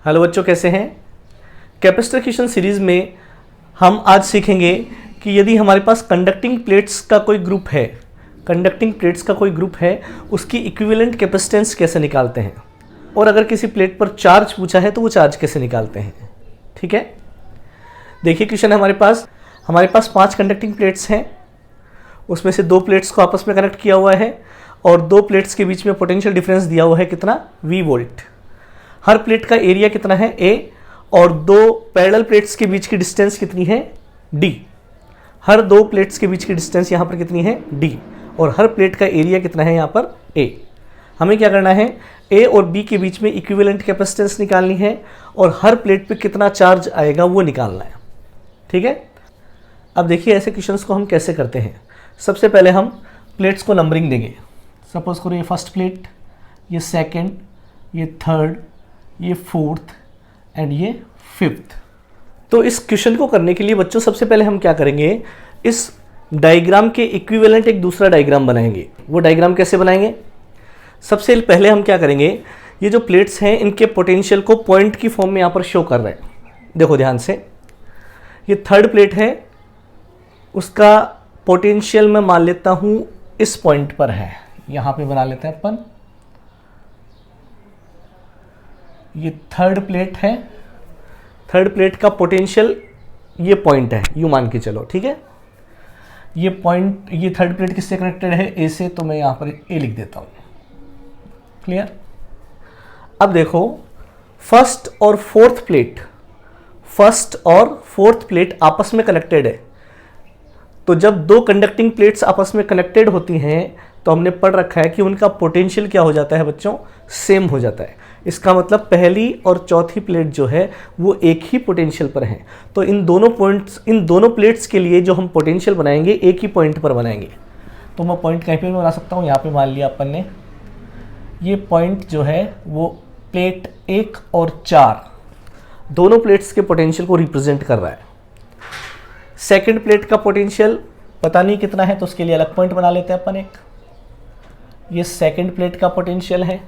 Hello बच्चों, कैसे हैं। कैपेसिटर क्वेश्चन सीरीज में हम आज सीखेंगे कि यदि हमारे पास कंडक्टिंग प्लेट्स का कोई ग्रुप है उसकी इक्विवेलेंट कैपेसिटेंस कैसे निकालते हैं, और अगर किसी प्लेट पर चार्ज पूछा है तो वो चार्ज कैसे निकालते हैं। ठीक है, देखिए क्वेश्चन है हमारे पास 5 कंडक्टिंग प्लेट्स हैं। उसमें से 2 प्लेट्स को आपस में कनेक्ट किया हुआ है और 2 प्लेट्स के बीच में पोटेंशियल डिफरेंस दिया हुआ है कितना, V वोल्ट। हर प्लेट का एरिया कितना है, A, और 2 पैरेलल प्लेट्स के बीच की डिस्टेंस कितनी है, D। हर 2 प्लेट्स के बीच की डिस्टेंस यहाँ पर कितनी है, D, और हर प्लेट का एरिया कितना है यहाँ पर, A। हमें क्या करना है, A और B के बीच में इक्विवेलेंट कैपेसिटेंस निकालनी है और हर प्लेट पे कितना चार्ज आएगा वो निकालना है। ठीक है, अब देखिए ऐसे क्वेश्चंस को हम कैसे करते हैं। सबसे पहले हम प्लेट्स को नंबरिंग देंगे। सपोज करो ये फर्स्ट प्लेट, ये सेकंड, ये थर्ड, ये फोर्थ एंड ये फिफ्थ। तो इस क्वेश्चन को करने के लिए बच्चों सबसे पहले हम क्या करेंगे, इस डायग्राम के इक्विवेलेंट एक दूसरा डायग्राम बनाएंगे। वो डायग्राम कैसे बनाएंगे, सबसे पहले हम क्या करेंगे, ये जो प्लेट्स हैं इनके पोटेंशियल को पॉइंट की फॉर्म में यहाँ पर शो कर रहे हैं। देखो ध्यान से, ये थर्ड प्लेट है, उसका पोटेंशियल मैं मान लेता हूँ इस पॉइंट पर है, यहाँ पे बना लेते हैं अपन। ये थर्ड प्लेट है, थर्ड प्लेट का पोटेंशियल ये पॉइंट है, यू मान के चलो। ठीक है, ये पॉइंट, ये थर्ड प्लेट किससे कनेक्टेड है, ए से, तो मैं यहाँ पर ए लिख देता हूँ। क्लियर। अब देखो फर्स्ट और फोर्थ प्लेट आपस में कनेक्टेड है। तो जब 2 कंडक्टिंग प्लेट्स आपस में कनेक्टेड होती हैं तो हमने पढ़ रखा है कि उनका पोटेंशियल क्या हो जाता है बच्चों, सेम हो जाता है। इसका मतलब पहली और चौथी प्लेट जो है वो एक ही पोटेंशियल पर हैं। तो इन दोनों प्लेट्स के लिए जो हम पोटेंशियल बनाएंगे एक ही पॉइंट पर बनाएंगे। तो मैं पॉइंट कहीं पे भी बना सकता हूँ, यहाँ पे मान लिया अपन ने, ये पॉइंट जो है वो प्लेट 1 और 4 दोनों प्लेट्स के पोटेंशियल को रिप्रेजेंट कर रहा है। सेकेंड प्लेट का पोटेंशियल पता नहीं कितना है, तो उसके लिए अलग पॉइंट बना लेते हैं अपन एक। ये सेकेंड प्लेट का पोटेंशियल है,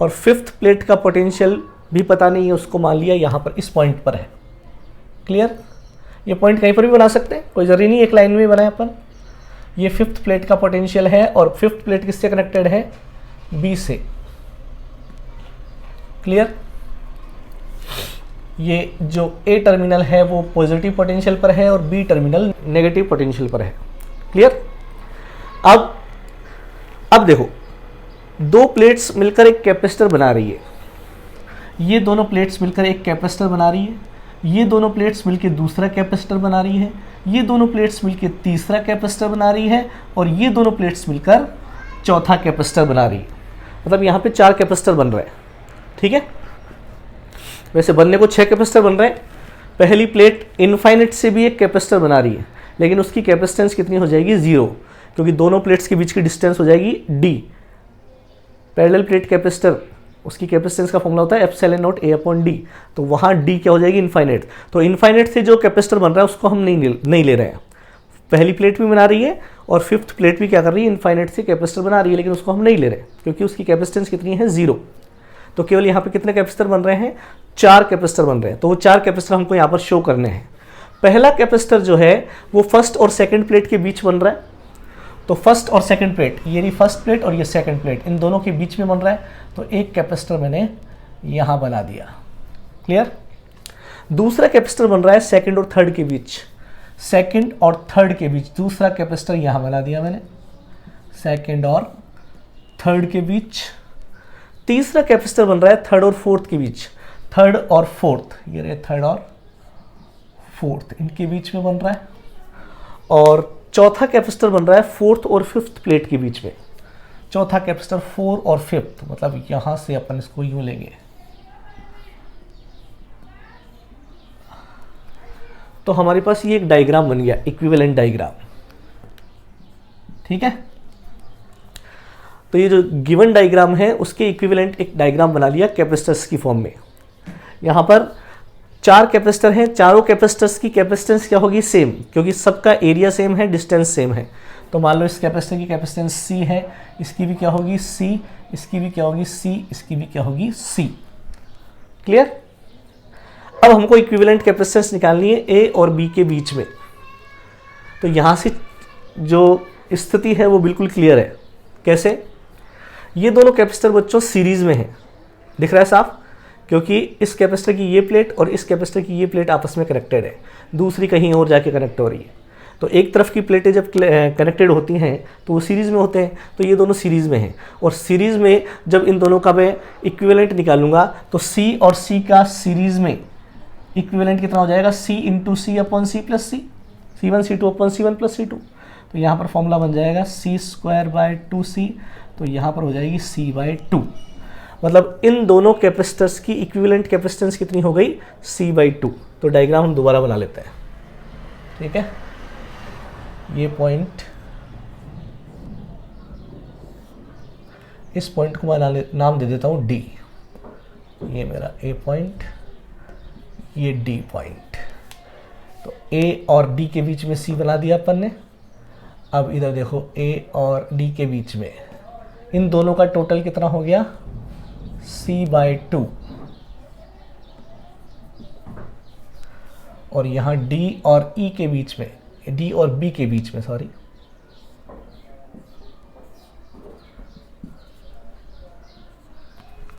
और फिफ्थ प्लेट का पोटेंशियल भी पता नहीं है, उसको मान लिया यहाँ पर इस पॉइंट पर है। क्लियर। ये पॉइंट कहीं पर भी बना सकते हैं, कोई जरूरी नहीं एक लाइन में बनाए अपन। ये फिफ्थ प्लेट का पोटेंशियल है और फिफ्थ प्लेट किससे कनेक्टेड है, बी से। क्लियर। ये जो ए टर्मिनल है वो पॉजिटिव पोटेंशियल पर है और बी टर्मिनल नेगेटिव पोटेंशियल पर है। क्लियर। अब देखो 2 प्लेट्स मिलकर एक कैपेसिटर बना रही है, ये दोनों प्लेट्स मिलकर एक कैपेसिटर बना रही है, ये दोनों प्लेट्स मिलकर दूसरा कैपेसिटर बना रही है, ये दोनों प्लेट्स मिलकर तीसरा कैपेसिटर बना रही है, और ये दोनों प्लेट्स मिलकर चौथा कैपेसिटर बना रही है। मतलब यहाँ पे 4 कैपेसिटर बन रहे हैं। ठीक है, वैसे बनने को 6 कैपेसिटर बन रहे हैं। पहली प्लेट इनफाइनाइट से भी एक कैपेसिटर बना रही है, लेकिन उसकी कैपेसिटेंस कितनी हो जाएगी, 0, क्योंकि दोनों प्लेट्स के बीच की डिस्टेंस हो जाएगी D। पैरेलल प्लेट कैपेसिटर, उसकी कैपेसिटेंस का फॉर्मूला होता है एप्सिलॉन नॉट A/D, तो वहाँ D क्या हो जाएगी, इनफाइनाइट। तो इनफाइनाइट से जो कैपेसिटर बन रहा है उसको हम नहीं ले रहे हैं। पहली प्लेट भी बना रही है और फिफ्थ प्लेट भी क्या कर रही है, इनफाइनाइट से कैपेसिटर बना रही है, लेकिन उसको हम नहीं ले रहे क्योंकि उसकी कैपेसिटेंस कितनी है, 0। तो केवल यहाँ पे कितने कैपेसिटर बन रहे हैं, 4 कैपेसिटर बन रहे हैं। तो वो 4 कैपेसिटर हमको यहाँ पर शो करने हैं। पहला कैपेसिटर जो है वो फर्स्ट और सेकंड प्लेट के बीच बन रहा है। तो फर्स्ट और सेकंड प्लेट, ये रही फर्स्ट प्लेट और ये सेकंड प्लेट, इन दोनों के बीच में बन रहा है, तो एक कैपेसिटर मैंने यहाँ बना दिया। क्लियर। दूसरा कैपेसिटर बन रहा है सेकंड और थर्ड के बीच, सेकंड और थर्ड के बीच दूसरा कैपेसिटर यहाँ बना दिया मैंने, सेकंड और थर्ड के बीच। तीसरा कैपेसिटर बन रहा है थर्ड और फोर्थ के बीच, थर्ड और फोर्थ, ये रहे थर्ड और फोर्थ, इनके बीच में बन रहा है। और चौथा कैपेसिटर बन रहा है फोर्थ और फिफ्थ प्लेट के बीच में। चौथा कैपेसिटर 4 और 5, मतलब यहां से अपन इसको यूं लेंगे, तो हमारे पास ये एक डायग्राम बन गया, इक्विवेलेंट डायग्राम। ठीक है, तो ये जो गिवन डायग्राम है उसके इक्विवेलेंट एक डायग्राम बना लिया कैपेसिटर्स की फॉर्म में। यहाँ पर 4 कैपेसिटर हैं, चारों कैपेसिटर्स की कैपेसिटेंस क्या होगी, सेम, क्योंकि सबका एरिया सेम है, डिस्टेंस सेम है। तो मान लो इस कैपेसिटर की कैपेसिटेंस C है, इसकी भी क्या होगी C, इसकी भी क्या होगी C, इसकी भी क्या होगी C। क्लियर। अब हमको इक्विवेलेंट कैपेसिटेंस निकालनी है ए और बी के बीच में। तो यहाँ से जो स्थिति है वो बिल्कुल क्लियर है। कैसे? ये दोनों कैपेसिटर बच्चों सीरीज में है, दिख रहा है साफ, क्योंकि इस कैपेसिटर की ये प्लेट और इस कैपेसिटर की ये प्लेट आपस में कनेक्टेड है, दूसरी कहीं और जाके कनेक्ट हो रही है। तो एक तरफ की प्लेटें जब कनेक्टेड होती हैं तो वो सीरीज़ में होते हैं, तो ये दोनों सीरीज़ में हैं। और सीरीज़ में जब इन दोनों का मैं इक्विवेलेंट निकालूंगा तो सी और सी का सीरीज़ में इक्विवेलेंट कितना हो जाएगा? सी इंटू सी अपॉन सी प्लस सी, C1C2 upon C1 plus C2। तो यहाँ पर फॉर्मूला बन जाएगा C²/2C, तो यहाँ पर हो जाएगी C/2। मतलब इन दोनों कैपेसिटर्स की इक्विवेलेंट कैपेसिटेंस कितनी हो गई? C/2। तो डायग्राम हम दोबारा बना लेते हैं, ठीक है। ये पॉइंट, इस पॉइंट को मैं नाम दे देता हूँ D। ये मेरा A पॉइंट, ये D पॉइंट। तो A और D के बीच में C बना दिया अपन ने। अब इधर देखो A और D के बीच में इन दोनों का टोटल कितना हो गया? C/2। और यहाँ D और E के बीच में, D और B के बीच में, सॉरी,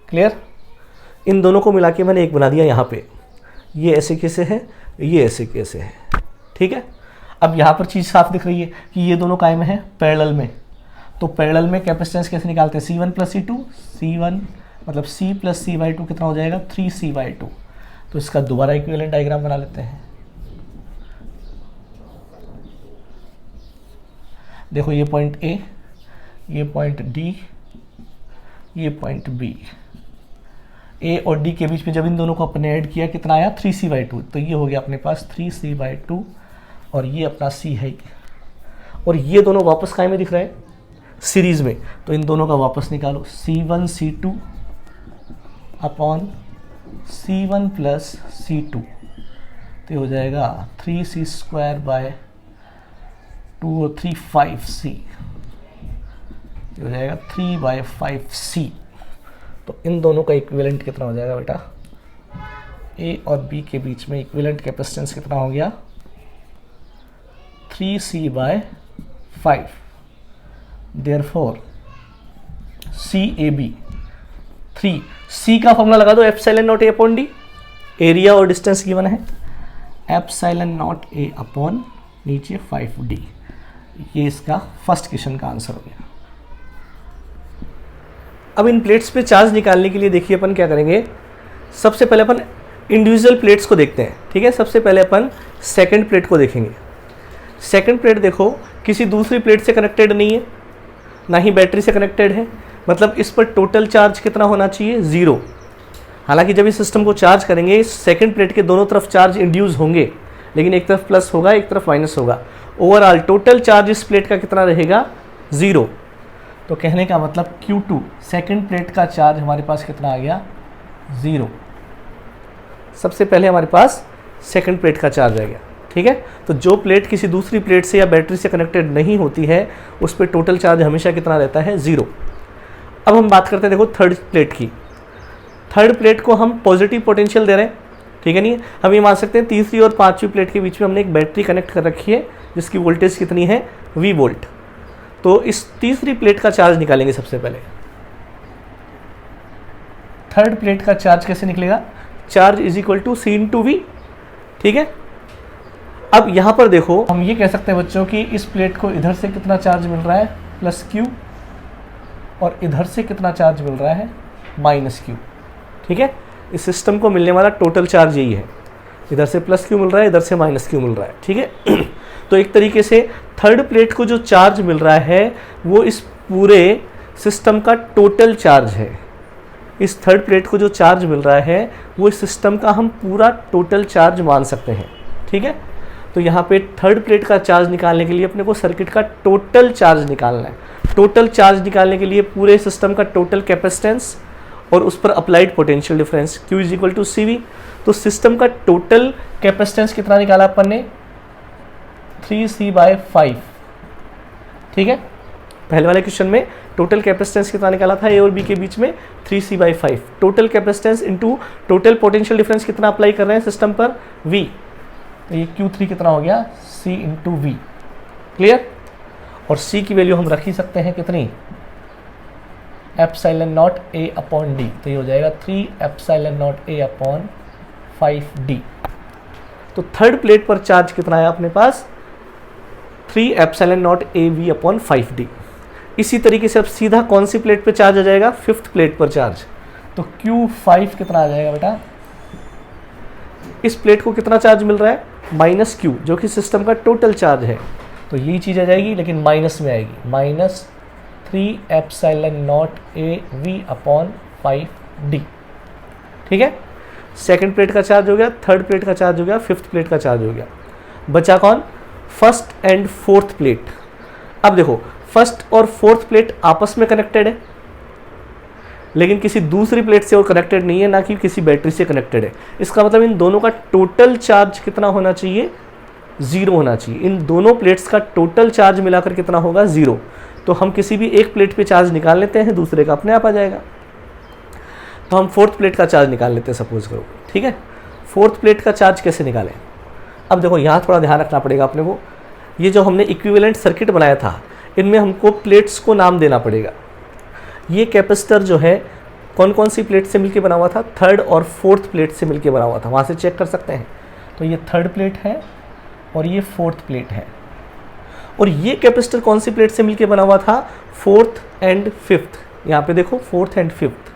क्लियर? इन दोनों को मिला के मैंने एक बना दिया यहाँ पे। ये ऐसे कैसे है, ये ऐसे कैसे है, ठीक है। अब यहाँ पर चीज़ साफ दिख रही है कि ये दोनों कायम है पैरेलल में। तो पैरेलल में कैपेसिटेंस कैसे निकालते हैं? C1 प्लस C2, C1 मतलब C प्लस C/2 कितना हो जाएगा? 3C/2। तो इसका दोबारा इक्विवेलेंट डायग्राम बना लेते हैं। देखो ये पॉइंट A, ये पॉइंट D, ये पॉइंट B। A और D के बीच में जब इन दोनों को अपने ऐड किया कितना आया? 3C/2। तो ये हो गया अपने पास 3C/2 और ये अपना C है। और ये दोनों वापस काय में दिख रहे हैं? सीरीज में। तो इन दोनों का वापस निकालो, C1C2 upon C1 plus C2। तो हो जाएगा 3C²/2 और 3 5C, हो जाएगा 3/5C। तो इन दोनों का इक्विवेलेंट कितना हो जाएगा बेटा? A और B के बीच में इक्विवेलेंट कैपेसिटेंस कितना हो गया? 3C/5। Therefore CAB 3। C का फॉर्मूला लगा दो, epsilon not A upon D। Area और डिस्टेंस गिवन है, एप्सिलॉन नॉट A अपॉन नीचे 5D। ये इसका फर्स्ट क्वेश्चन का आंसर हो गया। अब इन प्लेट्स पे चार्ज निकालने के लिए देखिए अपन क्या करेंगे। सबसे पहले अपन इंडिविजुअल प्लेट्स को देखते हैं, ठीक है। सबसे पहले अपन सेकंड प्लेट को देखेंगे। सेकंड प्लेट देखो किसी दूसरी प्लेट से कनेक्टेड नहीं है, ना ही बैटरी से कनेक्टेड है, मतलब इस पर टोटल चार्ज कितना होना चाहिए? 0। हालांकि जब इस सिस्टम को चार्ज करेंगे सेकंड प्लेट के दोनों तरफ चार्ज इंड्यूस होंगे, लेकिन एक तरफ प्लस होगा एक तरफ माइनस होगा। ओवरऑल टोटल चार्ज इस प्लेट का कितना रहेगा? 0। तो कहने का मतलब Q2 सेकंड प्लेट का चार्ज हमारे पास कितना आ गया? 0। सबसे पहले हमारे पास सेकंड प्लेट का चार्ज आ गया, ठीक है। तो जो प्लेट किसी दूसरी प्लेट से या बैटरी से कनेक्टेड नहीं होती है उस पर टोटल चार्ज हमेशा कितना रहता है? 0। अब हम बात करते हैं देखो थर्ड प्लेट की। थर्ड प्लेट को हम पॉजिटिव पोटेंशियल दे रहे हैं, ठीक है। नहीं, हम ये मान सकते हैं तीसरी और पांचवी प्लेट के बीच में हमने एक बैटरी कनेक्ट कर रखी है जिसकी वोल्टेज कितनी है? V volt. तो इस तीसरी प्लेट का चार्ज निकालेंगे सबसे पहले। थर्ड प्लेट का चार्ज कैसे निकलेगा? Charge is equal to C into V, ठीक है। अब यहाँ पर देखो हम ये कह सकते हैं बच्चों कि इस प्लेट को इधर से कितना चार्ज मिल रहा है? प्लस Q, और इधर से कितना चार्ज मिल रहा है? माइनस Q, ठीक है। इस सिस्टम को मिलने वाला टोटल चार्ज यही है, इधर से प्लस Q मिल रहा है, इधर से माइनस Q मिल रहा है, ठीक है। तो एक तरीके से थर्ड प्लेट को जो चार्ज मिल रहा है वो इस पूरे सिस्टम का टोटल चार्ज है। इस थर्ड प्लेट को जो चार्ज मिल रहा है वो इस सिस्टम का हम पूरा टोटल चार्ज मान सकते हैं, ठीक है। तो यहाँ पे थर्ड प्लेट का चार्ज निकालने के लिए अपने को सर्किट का टोटल चार्ज निकालना है। टोटल चार्ज निकालने के लिए पूरे सिस्टम का टोटल कैपेसिटेंस और उस पर applied potential difference Q is equal to CV। तो सिस्टम का टोटल कैपेसिटेंस कितना निकाला अपन ने? 3C/5, ठीक है। पहले वाले क्वेश्चन में टोटल कैपेसिटेंस कितना निकाला था ए और बी के बीच में 3C/5। Total capacitance into total potential difference कितना अप्लाई कर रहे हैं सिस्टम पर V, तो ये Q3 कितना हो गया C इंटू V। क्लियर। और C की वैल्यू हम रख ही सकते हैं कितनी, ε0 A/d, तो ये हो जाएगा 3ε0 A/5d। तो थर्ड प्लेट पर चार्ज कितना है अपने पास 3ε0 AV/5d। इसी तरीके से अब सीधा कौन सी प्लेट पे चार्ज आ जाएगा, फिफ्थ प्लेट पर चार्ज, तो Q5 कितना आ जाएगा बेटा, इस प्लेट को कितना चार्ज मिल रहा है -Q, जो कि सिस्टम का टोटल चार्ज है, तो यही चीज़ आ जाएगी लेकिन माइनस में आएगी, -3ε0 AV/5d। ठीक है, सेकंड प्लेट का चार्ज हो गया, थर्ड प्लेट का चार्ज हो गया, फिफ्थ प्लेट का चार्ज हो गया, बचा कौन, फर्स्ट एंड फोर्थ प्लेट। अब देखो फर्स्ट और फोर्थ प्लेट आपस में कनेक्टेड है, लेकिन किसी दूसरी प्लेट से और कनेक्टेड नहीं है, ना कि किसी बैटरी से कनेक्टेड है। इसका मतलब इन दोनों का टोटल चार्ज कितना होना चाहिए, 0 होना चाहिए। इन दोनों प्लेट्स का टोटल चार्ज मिलाकर कितना होगा, 0। तो हम किसी भी एक प्लेट पे चार्ज निकाल लेते हैं, दूसरे का अपने आप आ जाएगा। तो हम फोर्थ प्लेट का चार्ज निकाल लेते हैं सपोज करो, ठीक है। फोर्थ प्लेट का चार्ज कैसे निकालें, अब देखो यहाँ थोड़ा ध्यान रखना पड़ेगा अपने को। ये जो हमने इक्विवेलेंट सर्किट बनाया था, इनमें हमको प्लेट्स को नाम देना पड़ेगा। ये कैपेसिटर जो है कौन कौन सी प्लेट से मिलके बना हुआ था, थर्ड और फोर्थ प्लेट से मिलके बना हुआ था, वहाँ से चेक कर सकते हैं। तो ये थर्ड प्लेट है और ये फोर्थ प्लेट है। और ये कैपेसिटर कौन सी प्लेट से मिलके बना हुआ था, फोर्थ एंड फिफ्थ। यहाँ पे देखो फोर्थ एंड फिफ्थ,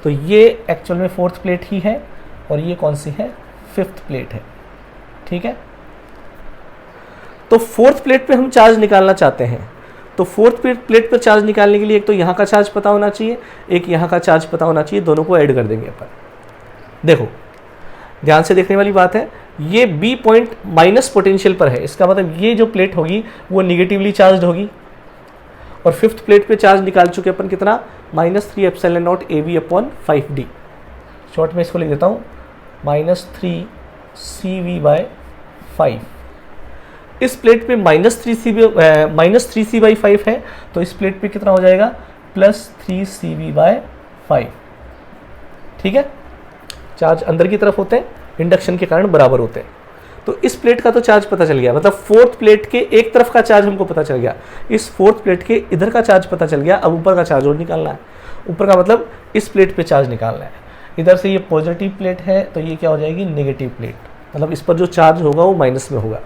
तो ये एक्चुअल में फोर्थ प्लेट ही है और ये कौन सी है, फिफ्थ प्लेट है। ठीक है, तो फोर्थ प्लेट पे हम चार्ज निकालना चाहते हैं, तो फोर्थ प्लेट पर चार्ज निकालने के लिए एक तो यहाँ का चार्ज पता होना चाहिए, एक यहाँ का चार्ज पता होना चाहिए, दोनों को ऐड कर देंगे अपन। देखो ध्यान से देखने वाली बात है, ये B पॉइंट माइनस पोटेंशियल पर है, इसका मतलब ये जो प्लेट होगी वो निगेटिवली चार्ज होगी। और फिफ्थ प्लेट पे चार्ज निकाल चुके अपन कितना, -3ε0 AV/5d। शॉर्ट में इसको लिख देता हूँ -3CV/5। इस प्लेट पे -3C/5 है, तो इस प्लेट पे कितना हो जाएगा, +3CV/5। ठीक है, चार्ज अंदर की तरफ होते हैं, इंडक्शन के कारण बराबर होते हैं। तो इस प्लेट का तो चार्ज पता चल गया, मतलब फोर्थ प्लेट के एक तरफ का चार्ज हमको पता चल गया, इस फोर्थ प्लेट के इधर का चार्ज पता चल गया। अब ऊपर का चार्ज और निकालना है, ऊपर का मतलब इस प्लेट पे चार्ज निकालना है। इधर से ये पॉजिटिव प्लेट है, तो ये क्या हो जाएगी, नेगेटिव प्लेट, मतलब इस पर जो चार्ज होगा वो माइनस में होगा।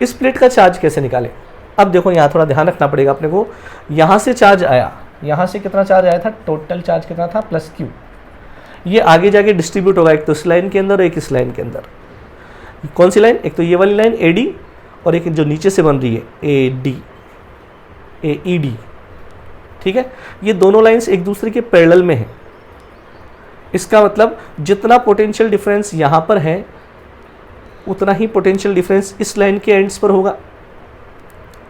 इस प्लेट का चार्ज कैसे निकालें, अब देखो यहाँ थोड़ा ध्यान रखना पड़ेगा अपने को। यहाँ से चार्ज आया, यहाँ से कितना चार्ज आया था, टोटल चार्ज कितना था, +Q। ये आगे जाके डिस्ट्रीब्यूट होगा, एक तो इस लाइन के अंदर और एक इस लाइन के अंदर। कौन सी लाइन, एक तो ये वाली लाइन AD, और एक जो नीचे से बन रही है AED। ठीक है, ये दोनों लाइंस एक दूसरे के पैरेलल में हैं। इसका मतलब जितना पोटेंशियल डिफरेंस यहाँ पर है, उतना ही पोटेंशियल डिफरेंस इस लाइन के एंड्स पर होगा।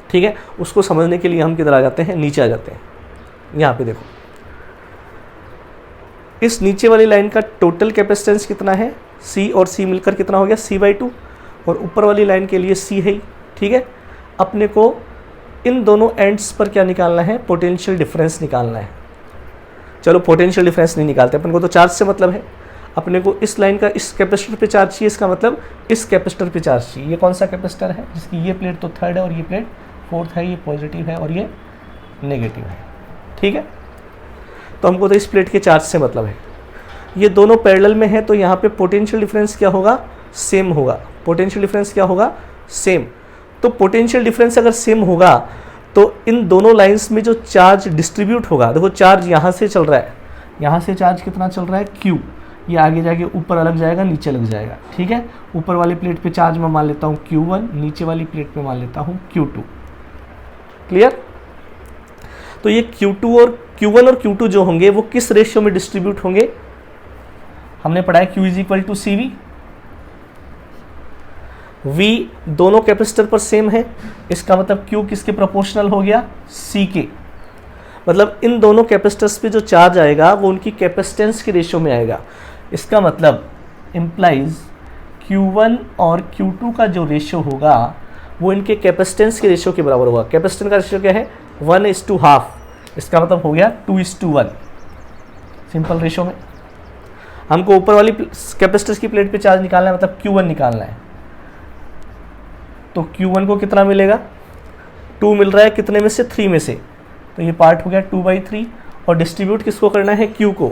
ठीक है, उसको समझने के लिए हम किधर आ जाते हैं, नीचे आ जाते हैं। यहाँ पे देखो, इस नीचे वाली लाइन का टोटल कैपेसिटेंस कितना है, C और C मिलकर कितना हो गया, C/2, और ऊपर वाली लाइन के लिए C है ही। ठीक है, अपने को इन दोनों एंड्स पर क्या निकालना है, पोटेंशियल डिफरेंस निकालना है। चलो पोटेंशियल डिफरेंस नहीं निकालते, अपन को तो चार्ज से मतलब है। अपने को इस लाइन का इस कैपेसिटर पे चार्ज चाहिए, इसका मतलब इस कैपेसिटर पे चार्ज चाहिए। ये कौन सा कैपेसिटर है, जिसकी ये प्लेट तो थर्ड है और ये प्लेट फोर्थ है, ये पॉजिटिव है और ये नेगेटिव है। ठीक है, तो हमको तो इस प्लेट के चार्ज से मतलब है। ये दोनों पैरेलल में है, तो यहाँ पे पोटेंशियल डिफरेंस क्या होगा, सेम होगा। पोटेंशियल डिफरेंस क्या होगा, सेम। तो पोटेंशियल डिफरेंस अगर सेम होगा तो इन दोनों लाइंस में जो चार्ज डिस्ट्रीब्यूट होगा, देखो चार्ज यहाँ से चल रहा है, यहाँ से चार्ज कितना चल रहा है, Q। ये आगे जाके ऊपर अलग जाएगा, नीचे लग जाएगा। ठीक है, ऊपर वाली प्लेट पे चार्ज मैं मान लेता हूँ Q1, नीचे वाली प्लेट पे मान लेता हूँ Q2। क्लियर। तो ये Q1 और Q2 जो होंगे वो किस रेशियो में डिस्ट्रीब्यूट होंगे, हमने पढ़ा है Q = CV। V दोनों कैपेसिटर पर सेम है, इसका मतलब Q किसके प्रोपोर्शनल हो गया, C के। मतलब इन दोनों कैपेसिटर्स पे जो चार्ज आएगा वो उनकी कैपेसिटेंस के रेशियो में आएगा। इसका मतलब इम्प्लाइज Q1 और Q2 का जो रेशियो होगा वो इनके कैपेसिटेंस के रेशियो के बराबर होगा। कैपेसिटेंस का रेशियो क्या है, 1:½ इसका मतलब हो गया 2:1 सिंपल रेशो में। हमको ऊपर वाली कैपेसिटर की प्लेट पे चार्ज निकालना है, मतलब Q1 निकालना है। तो Q1 को कितना मिलेगा, 2 मिल रहा है कितने में से, 3 में से, तो ये पार्ट हो गया 2/3। और डिस्ट्रीब्यूट किसको करना है, Q को,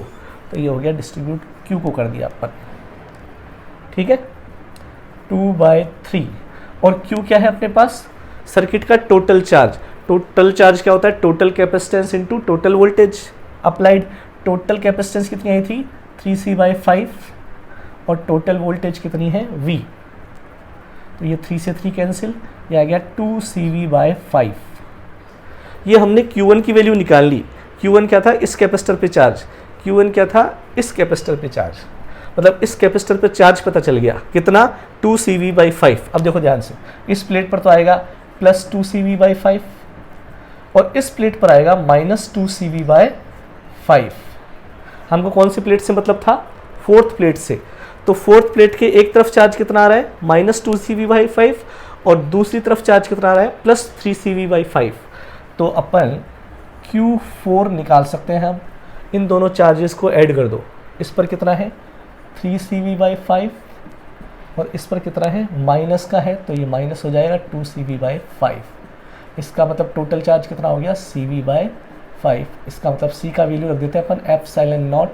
तो ये हो गया डिस्ट्रीब्यूट Q को कर दिया अपन, ठीक है, 2/3। और Q क्या है अपने पास, सर्किट का टोटल चार्ज। टोटल चार्ज क्या होता है, total capacitance into total voltage applied. Total capacitance कितनी आई थी, 3C/5, और टोटल वोल्टेज कितनी है, V। तो ये 3 से 3 कैंसिल, ये आ गया 2CV/5। ये हमने Q1 की वैल्यू निकाल ली। Q1 क्या था, इस कैपेसिटर पे चार्ज। Q1 क्या था, इस कैपेसिटर पे चार्ज, मतलब इस कैपेसिटर पे चार्ज पता चल गया कितना, 2CV/5। अब देखो ध्यान से, इस प्लेट पर तो आएगा प्लस 2CV/5 और इस प्लेट पर आएगा माइनस 2CV/5। हमको कौन सी प्लेट से मतलब था, फोर्थ प्लेट से। तो फोर्थ प्लेट के एक तरफ चार्ज कितना आ रहा है, माइनस 2CV/5, और दूसरी तरफ चार्ज कितना आ रहा है, प्लस 3CV/5। तो अपन Q4 निकाल सकते हैं हम। इन दोनों चार्जेस को ऐड कर दो, इस पर कितना है 3CV/5 और इस पर कितना है, माइनस का है, तो ये माइनस हो जाएगा 2CV/5। इसका मतलब टोटल चार्ज कितना हो गया, CV/5। इसका मतलब C का वैल्यू रख देते हैं अपन ε0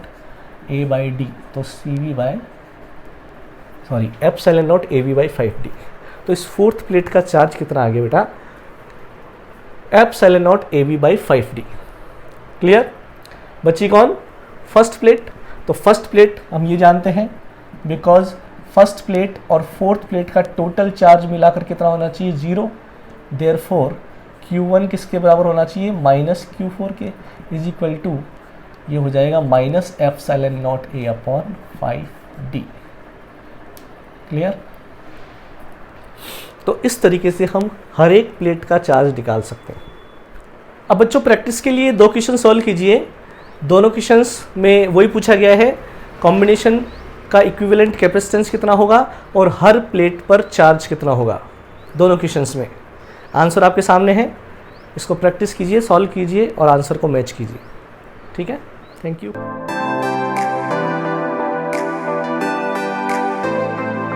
A/D, तो ε0 AV/5D। तो इस फोर्थ प्लेट का चार्ज कितना आ गया बेटा, ε0 AV/5D। क्लियर, बची कौन, फर्स्ट प्लेट। तो फर्स्ट प्लेट हम ये जानते हैं, बिकॉज फर्स्ट प्लेट और फोर्थ प्लेट का टोटल चार्ज मिलाकर कितना होना चाहिए, 0। देयरफॉर Q1 किसके बराबर होना चाहिए, माइनस Q4 के, इज इक्वल टू, ये हो जाएगा माइनस ε0 A/5D। क्लियर। तो इस तरीके से हम हर एक प्लेट का चार्ज निकाल सकते हैं। अब बच्चों प्रैक्टिस के लिए 2 क्वेश्चन सॉल्व कीजिए। दोनों क्वेश्चंस में वही पूछा गया है, कॉम्बिनेशन का इक्विवेलेंट कैपेसिटेंस कितना होगा और हर प्लेट पर चार्ज कितना होगा। दोनों क्वेश्चंस में आंसर आपके सामने है, इसको प्रैक्टिस कीजिए, सॉल्व कीजिए और आंसर को मैच कीजिए। ठीक है, थैंक यू।